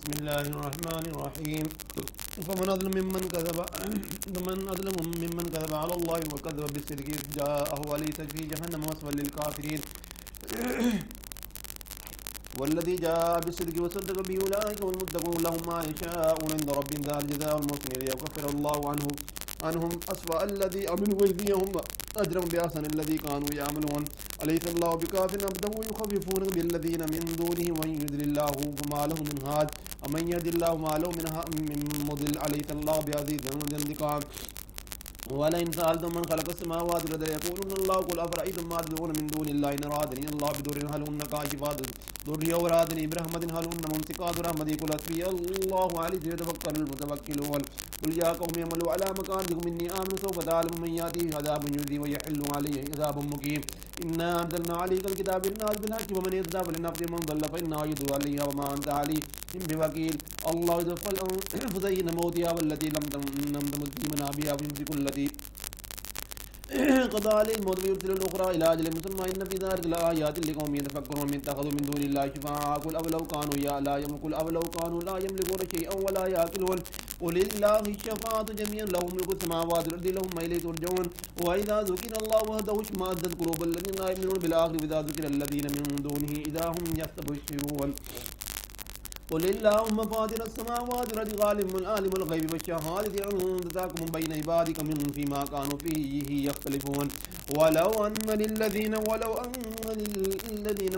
بسم الله الرحمن الرحيم. فمن أظلم ممن كذب على الله وكذب بالصدق إذ جاءه أليس في جهنم مثوى للكافرين والذي جاء بالصدق وصدق به أولئك هم المتقون لهم ما يشاءون عند ربهم ذلك الجزاء المحسنين ليكفر الله عنهم أسوأ الذي عملوا ويجزيهم أجرهم بأحسن الذي كانوا يعملون. أليس الله بكاف عبده يخففون بالذين من دونه ومن يضلل الله فما له من هاد ومن يهد الله ما له من مضل. أليس الله بعزيز ذي انتقام. ولئن سألتم من خلق السماوات والأرض ليقولن الله قل أفرأيتم ما تدعون من دون الله إن أرادني الله بضر هل هن كاشفات ضره أو أرادني برحمة هل هن ممسكات رحمتي قل حسبي الله عليه يتوكل المتوكلون. قل يا قوم اعملوا على مكانتكم إني آمن سوف تعلمون من يأتيه عذاب يخزيه ويحل عليه عذاب مقيم. إنا أنزلنا عليك الكتاب بالناس بالحق ومن يهتدى فلنفسه من ضل فإنما يضل عليها وما أنت عليهم بوكيل. الله يتوفى الأنفس حين موتها والتي لم تمت في منامها فيمسك التي قضى عليه الموت ويرسل الأخرى إلى أجل مسمى إن في ذلك لآيات لقوم يتفكرون من اتخذوا من دون الله شفعاء قل أولو كانوا لا يملكون شيئا ولا يأكلون. قل لله الشفاعة جميعا له ملك السماوات والأرض لهم إليه ترجعون. وإذا ذكر الله وحده اشمأزت قلوب الذين لا يؤمنون بالآخرة وإذا ذكر الذين من دونه إذا هم يستبشرون. قل اللهم فاطر السماوات والأرض عالم الغيب والشهادة أنت تحكم بين عبادك منهم فيما كانوا فيه يختلفون. ولو أن للذين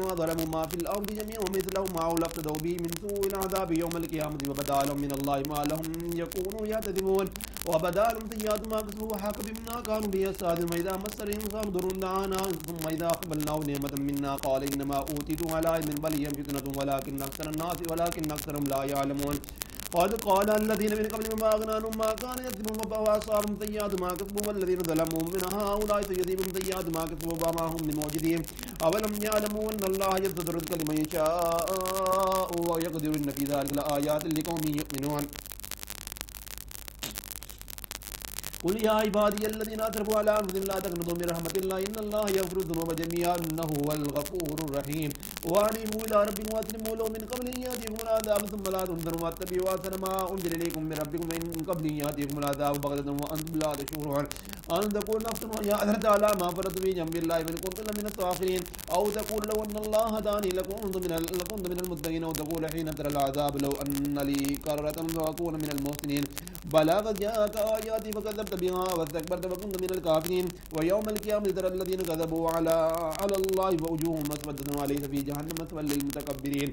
ما ظلموا ما في الأرض جميعا ومثله معه لافتدوا به من سوء العذاب يوم القيامة وبدا لهم من الله ما لهم يكونوا يعتذرون. وبدا لهم سيئات ما كسبوا وحاق بهم ما كانوا به يستهزئون. وإذا مس الإنسان ضر دعانا ثم إذا أقبلناه نعمة منا قال إنما أوتيته على علم بل هي فتنة ولكن أكثرهم لا يعلمون. قد قال الذين من قبلهم ما أغنى عنهم ما كانوا يكسبون وأصابهم سيئات ما كسبوا والذين ظلموا من هؤلاء سيصيبهم سيئات ما كسبوا وما هم بمعجزين. أولم يعلموا أن الله يبسط الرزق لمن يشاء ويقدر إن في ذلك لآيات لقوم يؤمنون. قل يا عبادي الذين أسرفوا على أنفسهم لا تقنطوا من رحمة الله إن الله يغفر الذنوب جميعا إنه هو الغفور الرحيم. وأنيبوا إلى ربكم وأسلموا له من قبل أن يأتيكم العذاب ثم لا تنظروا واتبعوا أحسن ما أنزل إليكم من ربكم من قبل أن يأتيكم العذاب بغتة وأنتم لا تشعرون. أن تقول نفس يا أثرت على ما فرطت في جنب الله من كنت من الساخرين أو تقول لو أن الله هداني لكنت من المتقين أو تقول حين ترى العذاب لو أن لي كرة فأكون من المحسنين. بلى قد جاءك آياتي فكذبت بها واستكبرت وكنت من الكافرين. ويوم القيامة ترى الذين كذبوا على الله ووجوههم مسودة وليس في جهنم مثوى للمتكبرين.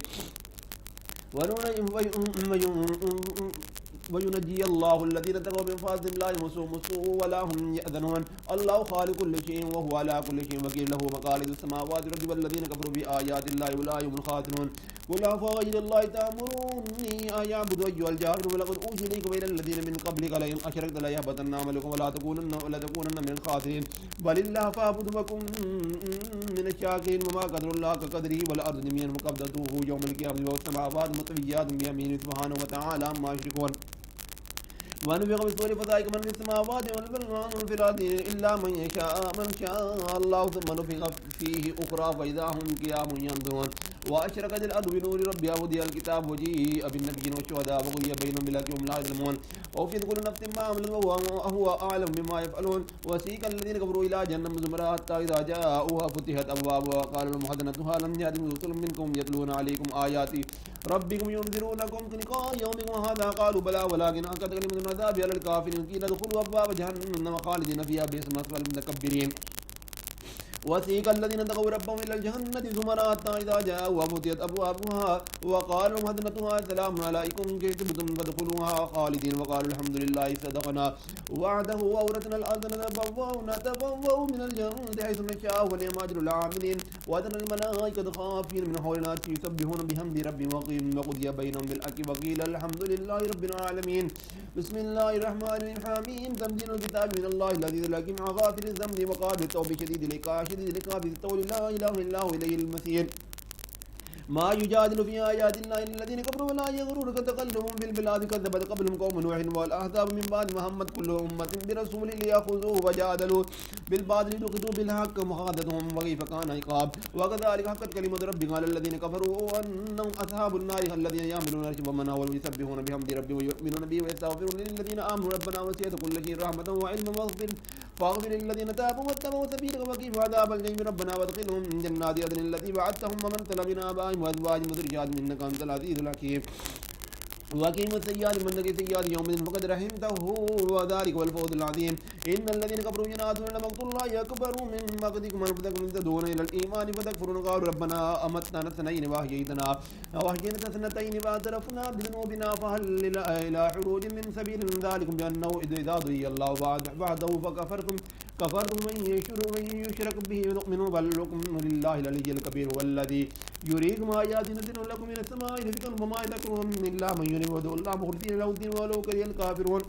وينجي الله الذين اتقوا من فضل لا يمسهم السوء ولا هم يأذنون. الله خالق كل شيء وهو على كل شيء وكيل له مقاليد السماوات والأرض والذين كفروا بآيات الله أولئك هم الخاسرون. قل أفغير الله تأمروني أعبد أيها الجاهلون ولقد أوحي إليكم وإلى الذين من قبلك لئن أشركت ليحبطن عملكم ولا تكونن من الخاسرين. بل الله فاعبد وكن من الشاكرين. وما قدر الله كقدره والأرض جميعا وقبضته يوم القيامة والسماوات مطويات بيمينه سبحانه وتعالى عما يشركون. ونفخ في الصور فذلك من في السماوات ومن في الأرض إلا من شاء الله ثم نفخ فيه أخرى فإذا هم قيام ينظرون. وأشرقت الأرض بنور ربها ووضع الكتاب وجيء بالنبيين والشهداء وقضي بينهم بالحق وهم لا يظلمون. وفي كل نفس ما عملت وهو أعلم بما يفعلون. وسيق الذين كفروا إلى جهنم زمرا حتى إذا جاءوها فتحت أبوابها وقال لهم خزنتها لم يأتكم رسل منكم يتلون عليكم آياتي ربكم ينذرونكم لقاء يومكم هذا قالوا بلى ولكن حقت كلمة العذاب على الكافرين قيل ادخلوا أبواب جهنم خالدين فيها بئس مثوى المتكبرين. وسيق الذين اتقوا ربهم إلى الجنة زمرا حتى إذا جاءوا وفتحت أبوابها وقال لهم خزنتها سلام عليكم كتبتم فادخلوها خالدين وقالوا الحمد لله صدقنا وعده وأورثنا الأرض نتبوأ من الجنة حيث نشاء ونعم أجر العاملين. وترى الملائكة خافين من حول الناس يسبحون بحمد ربهم وقضي بينهم بالحق وقيل الحمد لله رب العالمين. بسم الله الرحمن الرحيم. تنزيل الكتاب من الله الذي الحكيم غافر الذنب وقابل التوب شديد العقاب التول لا إله إلا هو إليه المصير. ما يجادل في آيات الله إلا الذين كفروا ولا يغررك تقلبهم في البلاد كذبت قبلهم قوم نوح والأحزاب من بعد محمد كل أمة برسول ليأخذوه وجادلوا بالباطل ليدحضوا بالحق مخاذتهم وكيف كان عقاب وكذلك حقت كلمة ربك على الذين كفروا أنهم أصحاب النار الذين يعملون العرش ومنها ويسبحون بحمد ربهم ويؤمنون به ويستغفرون للذين آمنوا ربنا وسعت كل شيء رحمة وعلما فاغفر للذين تابوا واتبعوا سبيلك وقهم عذاب الجحيم ربنا وادخلهم جنات عدن التي وعدتهم ومن سلم من آبائهم وأزواجهم وذرياتهم إنك أنت العزيز الحكيم وقهم السيئات من نقي سيئات يوم فقد رحمته وذلك والفوز العظيم إن الذين كفروا ينادون لمقت الله أكبر من مقتكم أنفسكم تدعون إلى الإيمان فتكفرون قالوا ربنا أمتنا اثنتين وأحييتنا اثنتين فاعترفنا بذنوبنا فهل إلى خروج من سبيل ذلكم بأنه إذا ضي الله بعده فكفرتم من يشرك به ويؤمن بل حكم لله العلي الكبير والذي يريكم آيات نزل لكم من السماء رزقا وما يذكرون إلا من ينيب ودعو الله مخلصين له الدين ولو كره الكافرون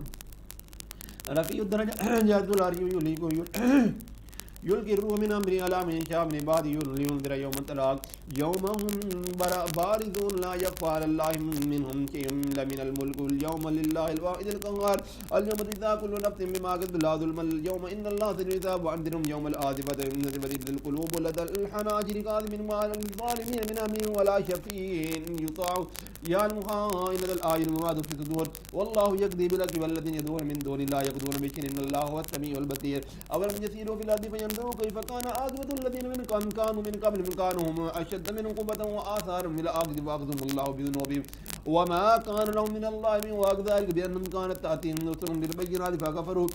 رفيع الدرجات العلي يلقي الروح من أمره على من شاء من بعد لينذر يوم التلاق يوم هم بارزون لا يخفى على الله منهم شيء من الملك اليوم لله الواحد القهار اليوم تجزى كل نفس بما كسبت لا ظلم اليوم إن الله سريع الحساب وأنذرهم يوم الآزفة نزفت القلوب لدى الحناجر كاظمين مع الظالمين من أمرهم ولا شفيع يطاع يا المخائن الآية المواد في الصدور والله يقضي بالحق والذين يدعون من دون الله يقضون بشيء إن الله هو السميع البصير أولم يسيروا في الأرض فينظروا كيف كان عاقبة الذين كانوا من قبلهم كانوا هم أشد منهم قوة وآثارا إلى آخذ وأخذهم الله بذنوبهم وما كان لهم من الله من واق ذلك بأنهم كانت تأتيهم رسلهم بالبينات فكفروا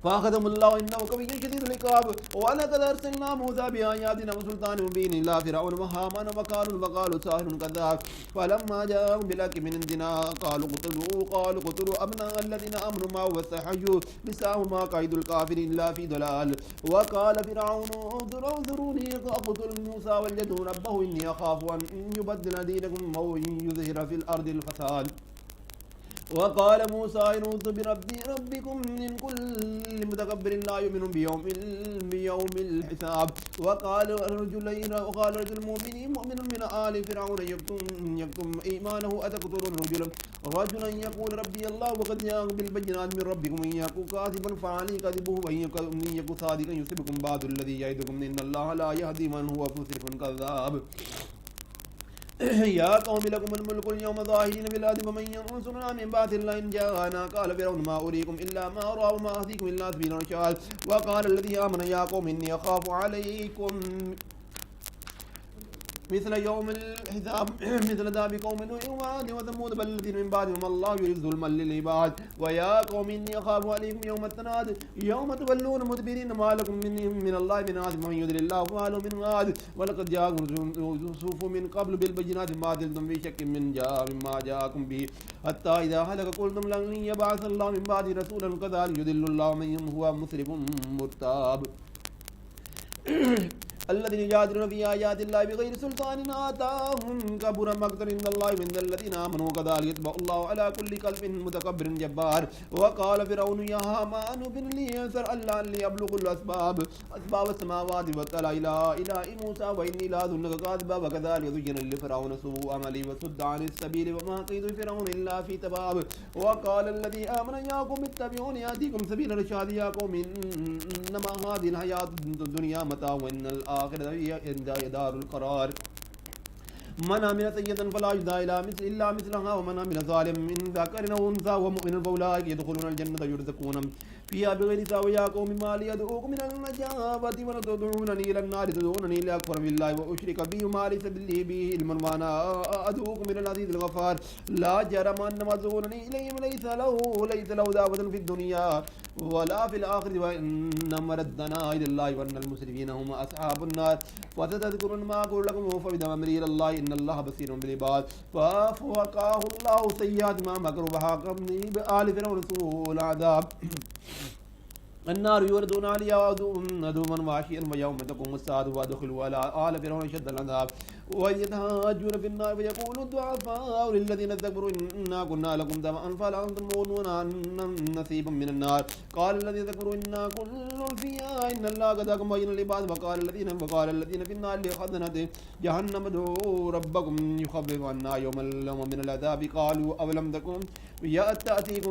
فأخذهم الله إنه قوي شديد العقاب ولقد أرسلنا موسى بآياتنا وسلطان مبين إلى فرعون وهامان وقالوا ساحر كذاب فلما جاءهم بالحق من عندنا قالوا قتلوا أبناء الذين آمنوا معه واستحيوا نساءهم ما كيد الكافرين إلا في ضلال وقال فرعون انظروني أقتل موسى وجدوا ربه إني أخاف أن يبدل دينكم أو يظهر في الأرض الفساد وقال موسى إن أوذ بربكم من كل متكبر لا يؤمن بيوم الحساب وقال رجل مؤمن من آل فرعون يكتم إيمانه أتقتلون رجلا يقول ربي الله وقد جاءكم بالبينات من ربكم إن يكن كاذبا فعليه كذبه وإن يكن صادقا يصبكم بعض الذي يعدكم إن الله لا يهدي من هو مسرف كذاب يا قوم لكم الملك اليوم ظاهرين في الأرض ومن ينصرنا من بعث الله إن جاءنا قال فرعون ما أريكم إلا ما أرى وما أهديكم إلا سبيل الرشاد وقال الذي آمن يا قوم إني أخاف عليكم مثل يوم الحساب مثل داب قوم نوح وعاد وثمود بل الذين من بعدهم الله يريد ظلما للعباد ويا قوم إني أخاف عليكم يوم التناد يوم تولون مدبرين ما لكم من الله من عاصم من يضلل الله فما له من عاد ولقد جاءكم رسل من قبل بالبينات ما زلتم في شك مما جاءكم به حتى إذا هلك قلتم لن يبعث الله من بعد رسولا كذلك يضل الله من هو مسرف مرتاب الذين يجادلون في آيات الله بغير سلطان آتاهم كبر مقتا عند الله من الذين آمنوا كذلك يطبع الله على كل قلب متكبر جبار وقال فرعون يا هامان ابن لي صرحا لعلي أبلغ أسباب السماوات واطلع إلى إله موسى وإني لأظنك كاذبا وكذلك زين لفرعون سوء عمله وصد عن السبيل وما كيد فرعون إلا في تباب وقال الذي آمن يا قوم اتبعوني آتيكم سبيل الرشاد يا قوم إنما هذه الحياة الدنيا متاع وإن الآخرة هي دار القرار من عمل سيئة فلا يجزى إلا مثلها ومن عمل ظالما من ذكر أو أنثى وهو مؤمن فأولئك يدخلون الجنة يرزقون فيها بغير حساب يا قوم ما لي أدعوكم من النجابة وتدعونني إلى النار تدعونني لأكفر بالله وأشرك به ما ليس به علم وأنا أدعوكم إلى العزيز الغفار لا جرم أن ما تدعونني إليه ليس له دعوة في الدنيا ولا في الآخرة وإن مردنا إلى الله وأن المسرفين هم أصحاب النار وستذكرون ما أقول لكم فبدأ أمري إلى الله إن الله بصير بالعباد فوقاه الله سيئات ما مكروا وحاكمني بآل فرعون سوء العذاب النار يوردون عليها عدوا وعشيا ويوم تقوم الساعة وادخلوا على آل فرعون شد العذاب ويتهاجون في النار فيقول الضعفاء للذين استكبروا إنا كنا لكم تبعا فهل أنتم مغنون عنا نصيبا من النار قال الذين استكبروا إنا كل فيها إن الله قد حكم بين العباد وقال الذين في النار لخزنة جهنم ادعوا ربكم يخفف عنا يوما من العذاب قالوا أولم تكن تأتيكم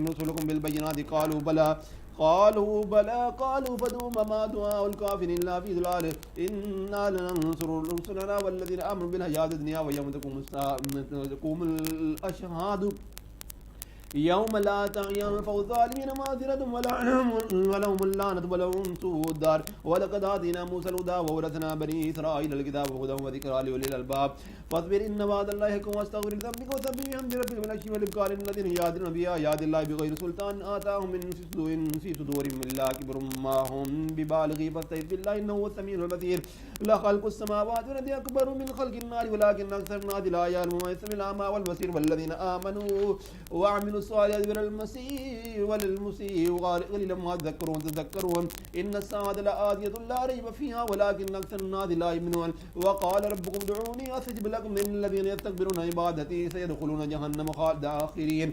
رسلكم بالبينات قالوا بلى قالوا فدوا ما دعاء الكافرين إلا في ضلال إنا لننصر رسلنا والذين آمنوا بالحياة الدنيا ويوم تقوم الأشهاد يوم لا ينفع الظالمين معذرتهم ولهم اللعنة ولهم سوء الدار ولقد آتينا موسى الهدى وورثنا بني إسرائيل الكتاب هدى وذكرى لأولي الألباب فاصبر إن وعد الله حق واستغفر لذنبك وسبح بحمد ربك بالعشي والإبكار الذين يجادلون بآيات الله بغير سلطان آتاهم من في صدورهم إلا كبر ما هم ببالغي فاستعذ بالله إنه هو السميع البصير لخلق السماوات والأرض أكبر من خلق النار ولكن أكثر الناس لا يعلمون ما يستوي الأعمى والبصير والذين آمنوا وعملوا الصالحات وللمسيء قليلا ما تذكرون إن الساعة لآتية لا ريب فيها ولكن أكثر الناس لا يؤمنون وقال ربكم ادعوني أستجب لكم إن الذين يستكبرون عن عبادتي سيدخلون جهنم داخرين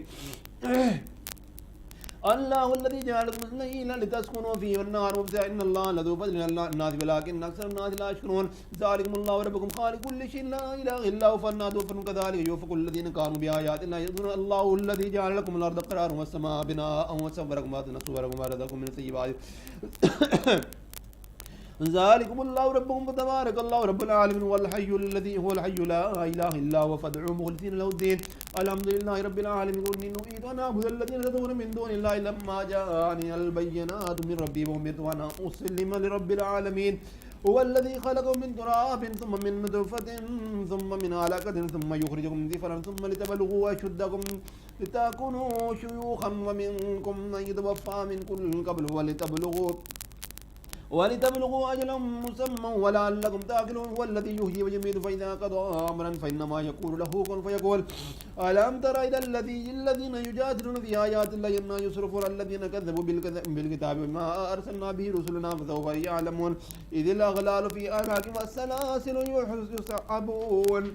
الله الذي جعلكم الليل لتسكنوا فيه والنهار مبصرا إن الله لذو فضل على الناس ولكن أكثر الناس لا يشكرون ذلكم الله ربكم خالق كل شيء لا إله إلا هو فأنى تؤفكون كذلك يؤفك الذين كانوا بآيات الله يظنون الله الذي جعل لكم الأرض قرارا والسماء بناء وصوركم صوركم ورزقكم من الطيبات ذلكم الله ربكم فتبارك الله رب العالمين والحي الذي هو الحي لا اله الا هو فادعوه مخلصين له الدين الحمد لله رب العالمين قل اني نريد ان اعبد الذين تدعون من دون الله لما جاءني البينات من ربي وامرت ان اسلم لرب العالمين هو الذي خلقكم من تراب ثم من نطفة ثم من علقة ثم يخرجكم طفلا ثم لتبلغوا أشدكم لتكونوا شيوخا ومنكم من يتوفى من كل قبل ولتبلغوا أجلا مسمى ولعلكم تأكلون هو الذي يحيي ويميت فإذا قضى أمرا فإنما يقول له كن فيقول ألم تر إلى الذين يجادلون في آيات الله أن يصرفون الذين كذبوا بالكتاب وما أرسلنا به رسلنا فسوف يعلمون إذ الأغلال في أعناقهم والسلاسل يسحبون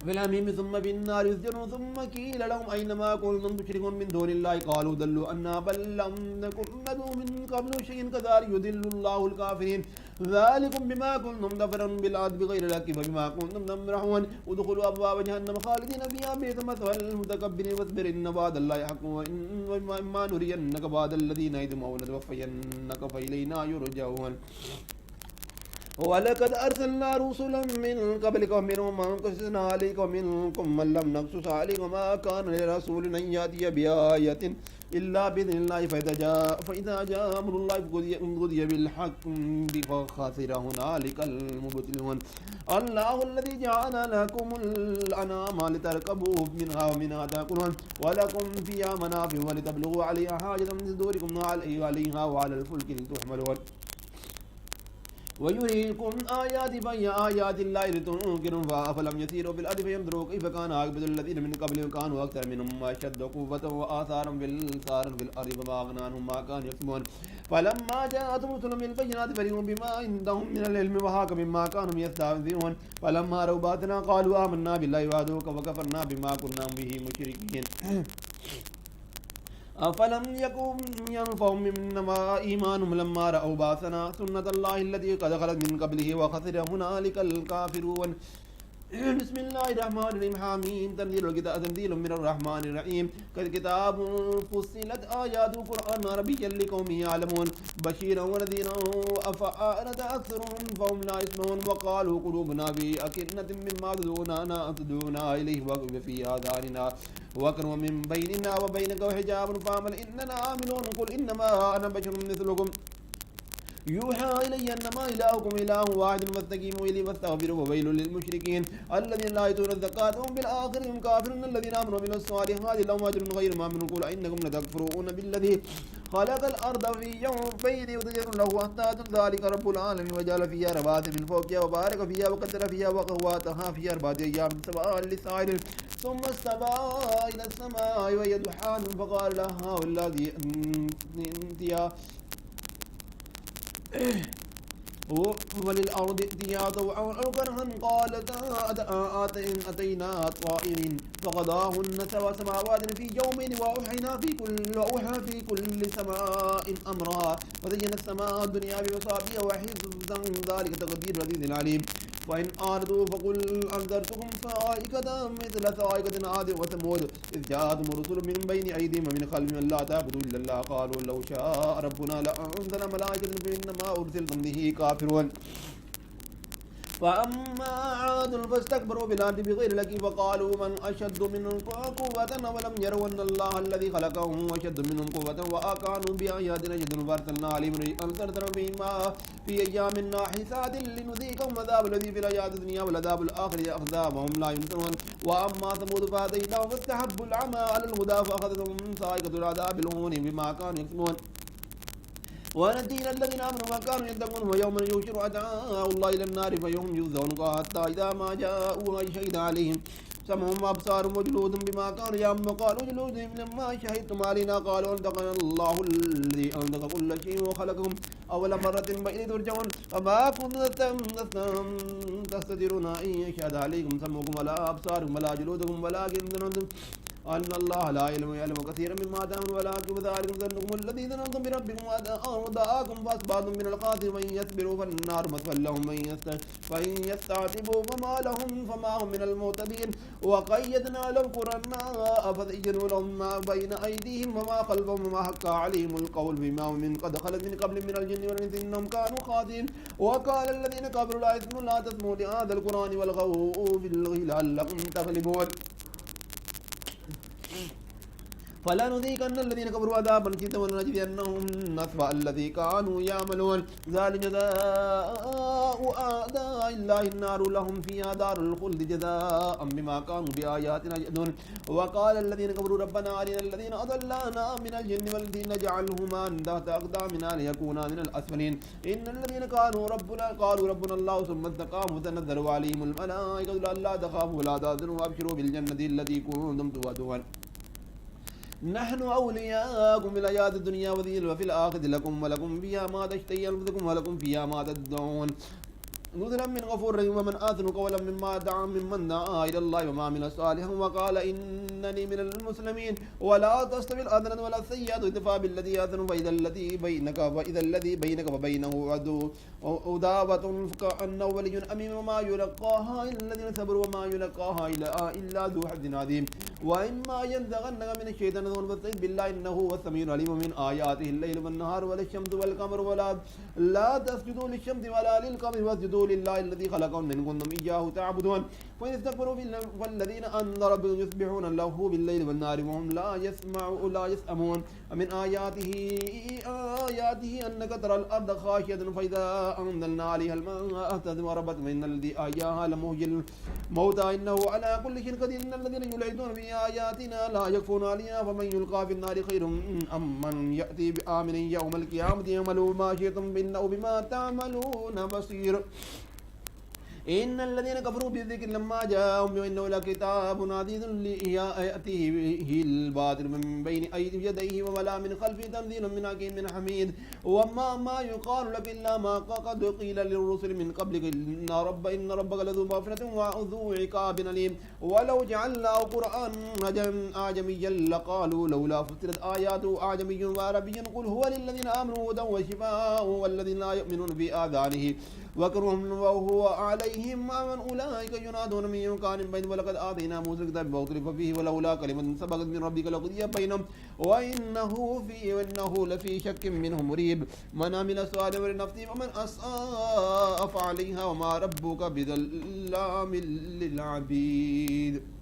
في الحميم ثم في النار يسجنون ثم قيل لهم أينما كنتم تشركون من دون الله قالوا ضلوا عنا بل لم نكن ندعو من قبل شيئا كذلك يضل الله الكافرين ذلكم بما كنتم تفرحون بالعدل بغير الحق وبما كنتم تمرحون ادخلوا أبواب جهنم خالدين فيها بئس مثوى المتكبرين واصبر إن وعد الله حق وإما نرينك بعض الذي نعدهم أو نتوفينك فإلينا يرجعون ولقد أرسلنا رسلا من قبلك ومنهم من قصصنا عليك ومنكم من لم نقصص عليك وما كان لرسول أن يأتي بآية إلا بإذن الله فإذا جاء أمر الله قضي بالحق فخسر هنالك المبطلون الله الذي جعل لكم الأنعام لتركبوا منها ومنها تأكلون ولكم فيها منافع ولتبلغوا عليها حاجة من صدوركم عليها وعلى الفلك لتحملون ويريكم آيات فهي آيات الله لتنكرون فأفلم يسيروا في الأرض فينظروا كيف كان عاقبة الذين من قبلهم كانوا أكثر منهم أشد قوة وآثارا في الأرض فما أغنى عنهم ما كانوا يكسبون فلما جاءتهم رسلهم بالبينات فرحوا بما عندهم من العلم وحاق بما كانوا يستهزئون فلما رأوا بأسنا قالوا آمنا بالله وحده وكفرنا بما كنا به مشركين أفلم يكن ينفعهم إنما إيمانهم لما رأوا بأسنا سنة الله التي قد خلت من قبله وخسر هنالك الكافرون بسم الله الرحمن الرحيم حميم تنزيل من الرحمن الرحيم كتاب فصلت آيات القرآن عربيا لقوم يعلمون بشيرا ونذيرا أفأعرض أكثرهم فهم لا يسمعون وقالوا قلوبنا في أكنة مما تدعونا إليه وفي آذاننا وكر من بيننا وبينك وحجاب فاعمل إننا عاملون قل إنما أنا بشر مثلكم يوحى إلي أنما إلهكم إله واحد فاستقيموا إليه واستغفروا وويل للمشركين الذين لا يؤتون الزكاة وهم بالآخرة هم كافرون الذين آمنوا وعملوا الصالحات لهم أجر غير ممنون قل إنكم لتكفرون بالذي خلق الأرض في يومين وتجر له حتى ذلك رب العالمين وجعل فيها رواسي من فوقها وبارك فيها وقدر فيها وقواتها في 4 أيام سواء للسائل ثم استوى إلى السماء وهي دخان فقال لها والذي انتيا وللأرض ائتيا طوعا أو كرها قالتا أتينا طائعين فقضاهن سبع سماوات في يومين وأوحى في كل سماء أمرها وزينا السماء الدنيا بمصابيح وحفظا ذلك تقدير العزيز العليم فإن أعرضوا فقل أنذرتكم صاعقة مثل صاعقة عاد وثمود إذ جاءتهم الرسل من بين أيديهم ومن خلفهم لا تعبدوا إلا الله قالوا لو شاء ربنا لأنزل ملائكة فإنما أرسلتم به كافرون فأما عاد فاستكبروا بالأرض بغير الحق فقالوا من أشد منهم قوة ولم يروا أن الله الذي خلقهم أشد منهم قوة وكانوا بآياتنا يجحدون فأرسلنا عليهم ريحا صرصرا في أيام ناحسات لنذيقهم عذاب الذي في الحياة الدنيا والعذاب الآخر أخزى وهم لا ينصرون وأما ثمود فهديناهم فاستحبوا العمى على الهدى فأخذتهم صاعقة العذاب الهون بما كانوا يكسبون ونجينا الذين آمنوا وكانوا يتقون ويوم يحشر أعداء الله إلى النار فهم يوزعون حتى إذا ما جاءوا شهد عليهم سمعهم وأبصارهم وجلودهم بما كانوا يعملون قالوا جلودهم لما شهدتم علينا قالوا أنطقنا الله الذي أنطق كل شيء وخلقهم أول مرة وإليه ترجعون وما كنتم تستترون أن يشهد عليكم سمعكم ولا أبصاركم ولا جلودكم ولكن ظننتم أن الله لا يعلم كثيرا مما تعملون ولكن ذلكم ظنكم الذي ظننتم بربكم وأرداءكم فأصبحتم من الخاسرين وإن يصبروا فالنار مثوى لهم وإن يستعتبوا فما هم من المعتدين وقيدنا لهم قرناء فزينوا لهم ما بين أيديهم وما خلفهم وما حق عليهم القول بما من قد خلت من قبل من الجن والإنس إنهم كانوا خاطئين وقال الذين كفروا لا تسمعوا لهذا القرآن والغوا في لعلكم تغلبون فلا نذيقن الذين كفروا عذابا شديدا ولنجزينهم أسوأ الذي كانوا يعملون ذلك جزاء أعداء الله النار لهم فيها دار الخلد جزاء بما كانوا بآياتنا يجحدون وقال الذين كفروا ربنا أرنا الذين أضلانا من الجن والإنس نجعلهما تحت أقدامنا ليكونا من الأسفلين إن الذين قالوا ربنا الله ثم استقاموا تنزل عليهم الملائكة ألا تخافوا ولا تحزنوا وأبشروا بالجنة التي كنتم توعدون نحن أولياءكم في الحياة الدنيا وفي الآخرة لكم ولكم فيها ما تشتهي أنفسكم ولكم فيها ما تدعون نزلا من غفور رحيم ومن آثن قولا ممن دعا إلى الله وما عمل صالحا وقال إنني من المسلمين ولا تستوي الحسنة ولا السيئة ادفع بالذي أحسن فإذا الذي بينك وبينه عداوة كأنه ولي حميم وما يلقاها إلا الذين صبروا وما يلقاها إلا ذو حظ عظيم وإما ينزغنك من الشيطان فاستعذ بالله إنه هو السميع العليم من آياته الليل والنهار ولا الشمس والقمر لا تسجدوا للشمس ولا للقمر واسجدوا لله الذي خلقهم إن كنتم إياه تعبدون وإن استكبروا فالذين أنذر ربهم يسبحون له بالليل والنهار وهم لا يسأمون ومن آياته أنك ترى الأرض خاشعة فإذا أنزلنا عليها الماء اهتزت وربت وإن الذي أحياها لمحيي الموتى إنه على كل شيء قدير إن الذين يلحدون في آياتنا لا يكفون عليها فمن يلقى في النار خير أم من يأتي بآمن يوم القيامة يعملوا ما شئتم إنه بما تعملون بصير إن الذين كفروا بالذكر لما جاءهم وإنه لكتاب عزيز يأتيه به الباطل من بين يديه ولا من خلفه تنزيل من حكيم حميد وما يقال لك إلا ما قد قيل للرسل من قبلك إن ربك لذو مغفرة وذو عقاب أليم ولو جعلناه قرآنا أعجميا لقالوا لولا فصلت آياته أعجمي وعربي قل هو للذين آمنوا هدى وشفاء والذين لا يؤمنون بآذانه وكرهم وهو عليهم من أولئك ينادون من مكان بعيد ولقد آتينا موسى الكتاب فاختلف فيه ولولا كلمة سبقت من ربك لقضي بينهم وإنه لفي شك منه مريب من عمل صالحا فلنفسه ومن أساء فعليها وما ربك بظلام للعبيد.